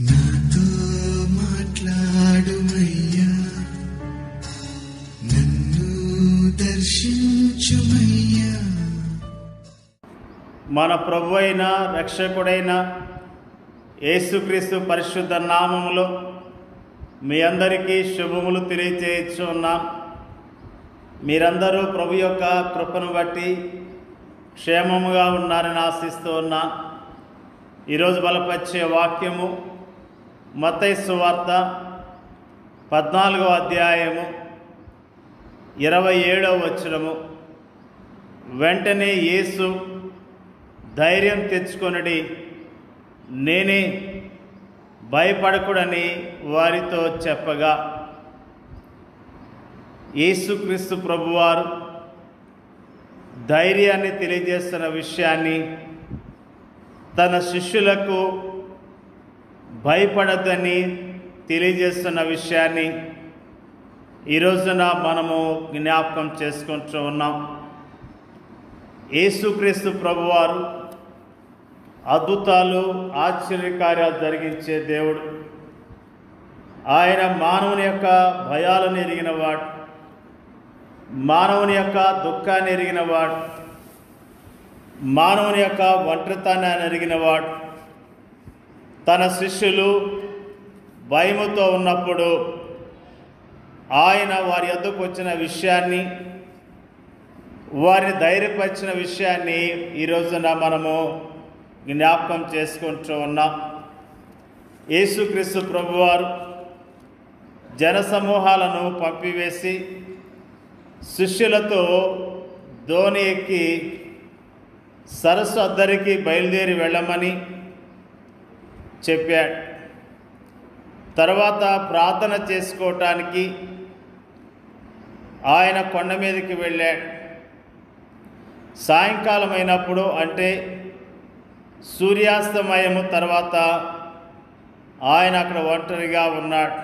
నాతో మాట్లాడుమయ్యా, నన్ను దర్శించుమయ్యా. మన ప్రభువైన రక్షకుడైన యేసుక్రీస్తు పరిశుద్ధ నామములో మీ అందరికీ శుభములు తెలియచేయుచున్నాం. మీరందరూ ప్రభు యొక్క కృపను బట్టి క్షేమముగా ఉన్నారని ఆశిస్తూ ఉన్నాను. ఈరోజు బలపరిచే వాక్యము మత్తయి సువార్త 14వ అధ్యాయము 27వ వచనము. వెంటనే యేసు ధైర్యం తెచ్చుకొనుడి, నేనే, భయపడకుడని వారితో చెప్పగా, యేసుక్రీస్తు ప్రభువారు ధైర్యాన్ని తెలియజేస్తున్న విషయాన్ని, తన శిష్యులకు భయపడద్దని తెలియజేస్తున్న విషయాన్ని ఈ రోజున మనము జ్ఞాపకం చేసుకుంటూ ఉన్నాం. యేసుక్రీస్తు ప్రభువారు అద్భుతాలు, ఆశ్చర్యకార్యాలు జరిగించే దేవుడు. ఆయన మానవుని యొక్క భయాలను ఎరిగినవాడు, మానవుని యొక్క దుఃఖాన్ని ఎరిగినవాడు, మానవుని యొక్క ఒంటరితనాన్ని ఎరిగినవాడు. తన శిష్యులు భయముతో ఉన్నప్పుడు ఆయన వారి యొద్దకు వచ్చిన విషయాన్ని, వారిని ధైర్యపరిచిన విషయాన్ని ఈ రోజున మనము జ్ఞాపకం చేసుకుంటూ ఉన్నాం. యేసుక్రీస్తు ప్రభువారు జనసమూహాలను పంపివేసి శిష్యులతో దోణి ఎక్కి సరస్సు అద్దరికి బయలుదేరి వెళ్ళమని చెప్పాడు. తర్వాత ప్రార్థన చేసుకోవటానికి ఆయన కొండ మీదకి వెళ్ళాడు. సాయంకాలం అయినప్పుడు, అంటే సూర్యాస్తమయము తర్వాత ఆయన అక్కడ ఒంటరిగా ఉన్నాడు.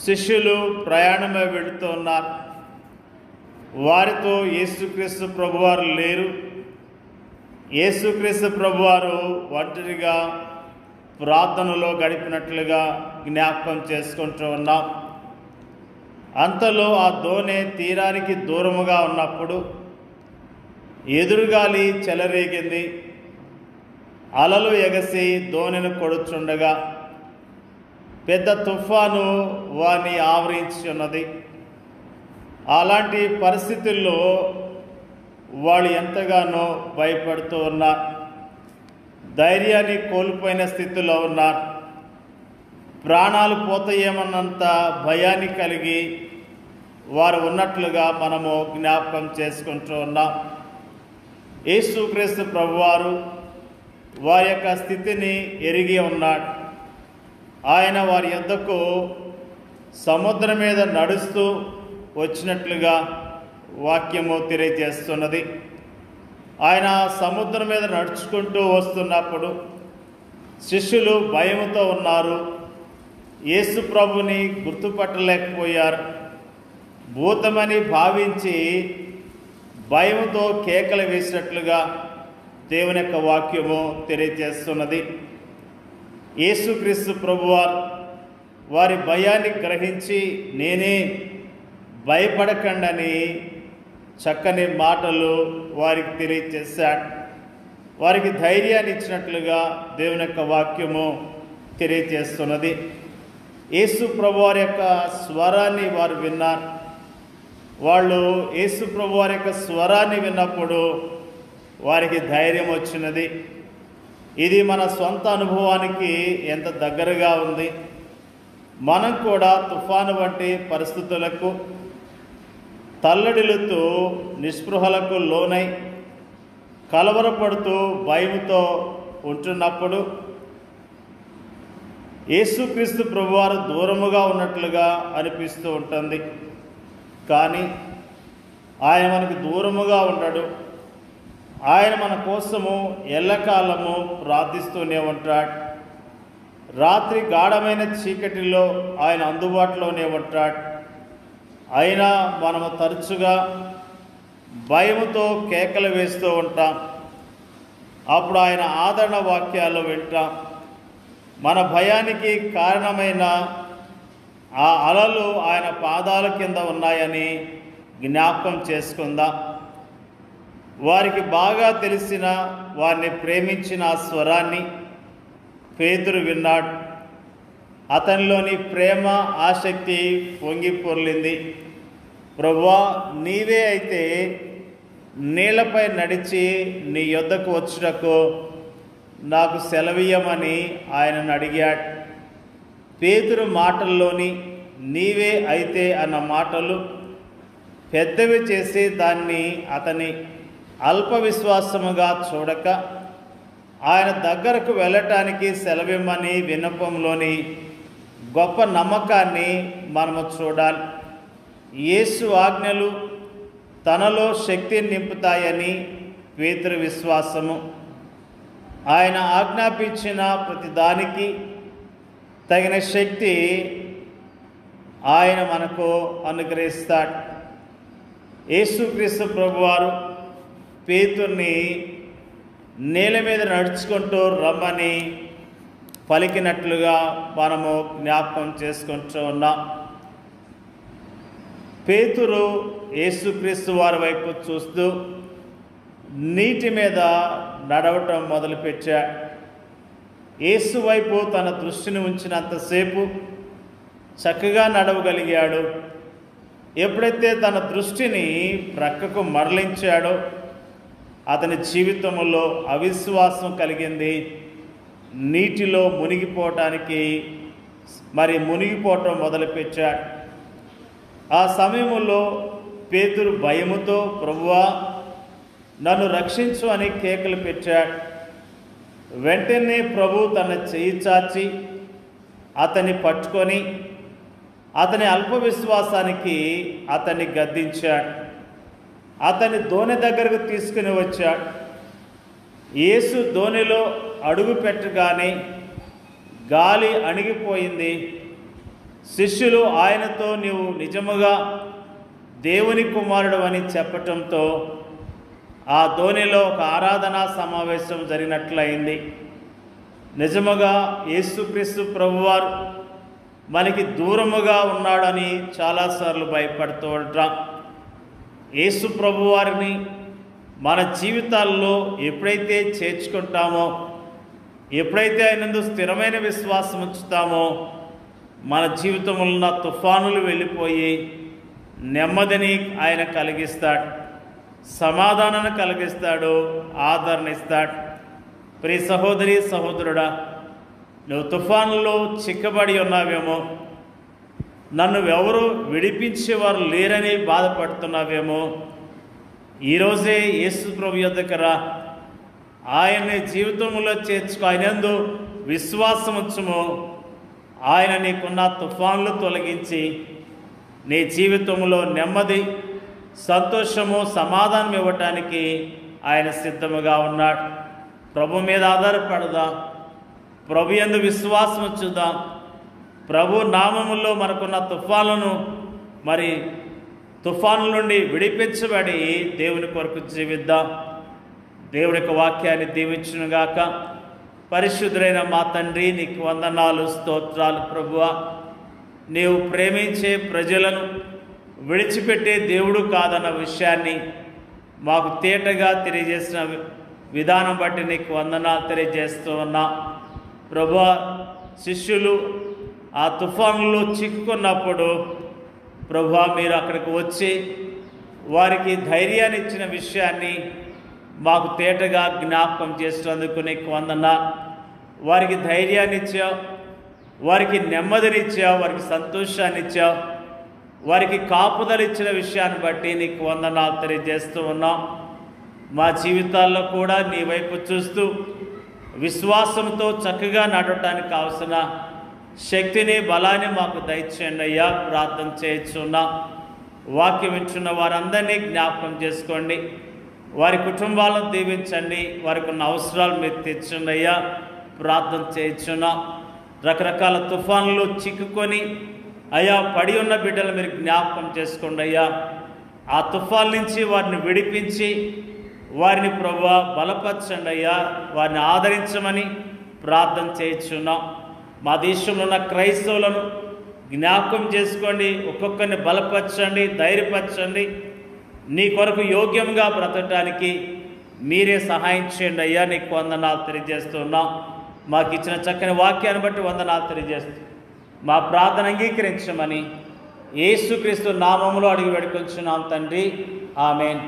శిష్యులు ప్రయాణమై వెళుతూ ఉన్నారు. వారితో యేసుక్రీస్తు ప్రభువారు లేరు. యేసుక్రీస్తు ప్రభువారు ఒంటరిగా ప్రార్థనలో గడిపినట్లుగా జ్ఞాపకం చేసుకుంటూ ఉన్నాం. అంతలో ఆ దోణి తీరానికి దూరముగా ఉన్నప్పుడు ఎదురుగాలి చెలరేగింది. అలలు ఎగసి దోణిని కొడుచుండగా పెద్ద తుఫాను వారిని ఆవరించి ఉన్నది. అలాంటి పరిస్థితుల్లో వాళ్ళు ఎంతగానో భయపడుతూ ఉన్నారు. ధైర్యాన్ని కోల్పోయిన స్థితిలో ఉన్నారు. ప్రాణాలు పోతాయేమన్నంత భయాన్ని కలిగి వారు ఉన్నట్లుగా మనము జ్ఞాపకం చేసుకుంటూ ఉన్నాం. యేసుక్రీస్తు ప్రభువారు వారి యొక్క స్థితిని ఎరిగి ఉన్నాడు. ఆయన వారి యొద్దకు సముద్రం మీద నడుస్తూ వచ్చినట్లుగా వాక్యము తెలియజేస్తున్నది. ఆయన సముద్రం మీద నడుచుకుంటూ వస్తున్నప్పుడు శిష్యులు భయముతో ఉన్నారు. యేసు ప్రభుని గుర్తుపట్టలేకపోయారు. భూతమని భావించి భయముతో కేకలు వేసినట్లుగా దేవుని యొక్క వాక్యము తెలియజేస్తున్నది. యేసుక్రీస్తు ప్రభువారు వారి భయాన్ని గ్రహించి, నేనే, భయపడకండని చక్కని మాటలు వారికి తెలియజేశాడు. వారికి ధైర్యాన్ని ఇచ్చినట్లుగా దేవుని యొక్క వాక్యము తెలియజేస్తున్నది. యేసు ప్రభువారి యొక్క స్వరాన్ని వారు విన్నారు. వాళ్ళు యేసు ప్రభువారి యొక్క స్వరాన్ని విన్నప్పుడు వారికి ధైర్యం వచ్చినది. ఇది మన సొంత అనుభవానికి ఎంత దగ్గరగా ఉంది. మనం కూడా తుఫాను వంటి పరిస్థితులకు తల్లడిల్లుతూ నిస్పృహలకు లోనై కలవరపడుతూ భయముతో ఉంటున్నప్పుడు యేసుక్రీస్తు ప్రభువారు దూరముగా ఉన్నట్లుగా అనిపిస్తూ ఉంటుంది. కానీ ఆయన మనకు దూరముగా ఉండడు. ఆయన మన కోసము ఎల్లకాలము ప్రార్థిస్తూనే ఉంటాడు. రాత్రి గాఢమైన చీకటిలో ఆయన అందుబాటులోనే ఉంటాడు. అయినా మనము తరచుగా భయముతో కేకలు వేస్తూ ఉంటాం. అప్పుడు ఆయన ఆదరణ వాక్యాలు వింటాం. మన భయానికి కారణమైన ఆ అలలు ఆయన పాదాల కింద ఉన్నాయని జ్ఞాపకం చేసుకుందాం. వారికి బాగా తెలిసిన, వారిని ప్రేమించిన ఆ స్వరాన్ని పేతురు విన్నాడు. అతనిలోని ప్రేమ, ఆసక్తి పొంగి పొర్లింది. ప్రభువా, నీవే అయితే నీళ్లపై నడిచి నీ యొద్దకు వచ్చుటకు నాకు సెలవీయమని ఆయనను అడిగాడు. పేతురు మాటల్లోని నీవే అయితే అన్న మాటలు పెద్దవి చేసి దాన్ని అతని అల్ప విశ్వాసముగా చూడక ఆయన దగ్గరకు వెళ్ళటానికి సెలవిమ్మని విన్నపంలోని గొప్ప నమ్మకాన్ని మనము చూడాలి. యేసు ఆజ్ఞలు తనలో శక్తిని నింపుతాయని పేతురు విశ్వాసము. ఆయన ఆజ్ఞాపించిన ప్రతి దానికి తగిన శక్తి ఆయన మనకు అనుగ్రహిస్తాడు. యేసుక్రీస్తు ప్రభువారు పేతుర్ని నేల మీద నడుచుకుంటూ రమ్మని పలికినట్లుగా మనము జ్ఞాపకం చేసుకుంటూ ఉన్నాం. పేతురు యేసుక్రీస్తు వారి వైపు చూస్తూ నీటి మీద నడవటం మొదలుపెట్టాడు. యేసు వైపు తన దృష్టిని ఉంచినంతసేపు చక్కగా నడవగలిగాడు. ఎప్పుడైతే తన దృష్టిని ప్రక్కకు మరలించాడో అతని జీవితంలో అవిశ్వాసం కలిగింది. నీటిలో మునిగిపోవటం మొదలుపెట్టాడు. ఆ సమయంలో పేతురు భయముతో ప్రభువా నన్ను రక్షించు అని కేకలు పెట్టాడు. వెంటనే ప్రభు తన చెయ్యి చాచి అతన్ని పట్టుకొని అతని అల్ప విశ్వాసానికి అతన్ని గద్దించాడు. అతని దోణి దగ్గరకు తీసుకుని వచ్చాడు. యేసు దోణిలో అడుగు పెట్టగానే గాలి అణిగిపోయింది. శిష్యులు ఆయనతో నీవు నిజముగా దేవుని కుమారుడు అని చెప్పటంతో ఆ దోణిలో ఒక ఆరాధనా సమావేశం జరిగినట్లయింది. నిజముగా యేసుక్రీస్తు ప్రభువారు మనకి దూరముగా ఉన్నాడని చాలాసార్లు భయపడుతూ ఉంటాం. యేసు ప్రభువారిని మన జీవితాల్లో ఎప్పుడైతే చేర్చుకుంటామో, ఎప్పుడైతే ఆయనందు స్థిరమైన విశ్వాసం ఉంచుతామో మన జీవితంలో ఉన్న తుఫానులు వెళ్ళిపోయి నెమ్మదిని ఆయన కలిగిస్తాడు, సమాధానాన్ని కలిగిస్తాడు, ఆదరణ ఇస్తాడు. ప్రియ సహోదరి సహోదరుడా, నువ్వు తుఫానులో చిక్కబడి ఉన్నావేమో, నన్ను ఎవరు విడిపించేవారు లేరని బాధపడుతున్నావేమో, ఈరోజే యేసు ప్రభు యొద్దకు రా. ఆయన్ని జీవితంలో చేర్చుకో. ఆయనందు విశ్వాసం ఉంచుము. ఆయన నీకున్న తుఫాన్లు తొలగించి నీ జీవితంలో నెమ్మది, సంతోషము, సమాధానం ఇవ్వటానికి ఆయన సిద్ధముగా ఉన్నాడు. ప్రభు మీద ఆధారపడదాం. ప్రభు యందు విశ్వాసం ఉంచుదాం. ప్రభు నామములో మనకున్న తుఫానుల నుండి విడిపించబడి దేవుని కొరకు జీవిద్దాం. దేవుడి యొక్క వాక్యాన్ని దీవించునుగాక. పరిశుద్ధులైన మా తండ్రి, నీకు వందనాలు, స్తోత్రాలు. ప్రభువా, నీవు ప్రేమించే ప్రజలను విడిచిపెట్టే దేవుడు కాదన్న విషయాన్ని మాకు తేటగా తెలియజేసిన విధానం బట్టి నీకు వందనాలు తెలియజేస్తూ ఉన్నా. ప్రభువా, శిష్యులు ఆ తుఫానులో చిక్కుకున్నప్పుడు ప్రభువా మీరు అక్కడికి వచ్చి వారికి ధైర్యాన్ని ఇచ్చిన విషయాన్ని మాకు తేటగా జ్ఞాపకం చేసినందుకు నీకు వందనాలు. వారికి ధైర్యాన్ని ఇచ్చావు, వారికి నెమ్మదినిచ్చావు, వారికి సంతోషాన్ని ఇచ్చావు, వారికి కాపుదలు ఇచ్చిన విషయాన్ని బట్టి నీకు వందనాలు తెలియజేస్తూ ఉన్నాం. మా జీవితాల్లో కూడా నీ వైపు చూస్తూ విశ్వాసంతో చక్కగా నడవటానికి కావలసిన శక్తిని, బలాన్ని మాకు దయచేయండి అయ్యా. ప్రార్థన చేయించున్నాం. వాక్యం వింటున్న వారందరినీ జ్ఞాపకం చేసుకోండి. వారి కుటుంబాలను దీవించండి. వారికి ఉన్న అవసరాలు మీరు తీర్చండి అయ్యా. ప్రార్థన చేయించున్నాం. రకరకాల తుఫాన్లు చిక్కుకొని అయ్యా పడి ఉన్న బిడ్డలు మీరు జ్ఞాపకం చేసుకోండి అయ్యా. ఆ తుఫాన్ నుంచి వారిని విడిపించి వారిని ప్రభువా బలపరచండి అయ్యా. వారిని ఆదరించమని ప్రార్థన చేయించున్నాం. మా దేశంలో ఉన్న క్రైస్తవులను జ్ఞాపకం చేసుకోండి, ఒక్కొక్కరిని బలపరచండి, ధైర్యపరచండి. నీ కొరకు యోగ్యంగా బ్రతకడానికి మీరే సహాయం చేయండి అయ్యా. నీకు వందనాలు తెలియజేస్తున్నాం. మాకు ఇచ్చిన చక్కని వాక్యాన్ని బట్టి వందనాలు తెలియజేస్తూ మా ప్రార్థన అంగీకరించమని యేసుక్రీస్తు నామములో అడిగి వేడుకొంచున్నాం తండ్రి. ఆమేన్.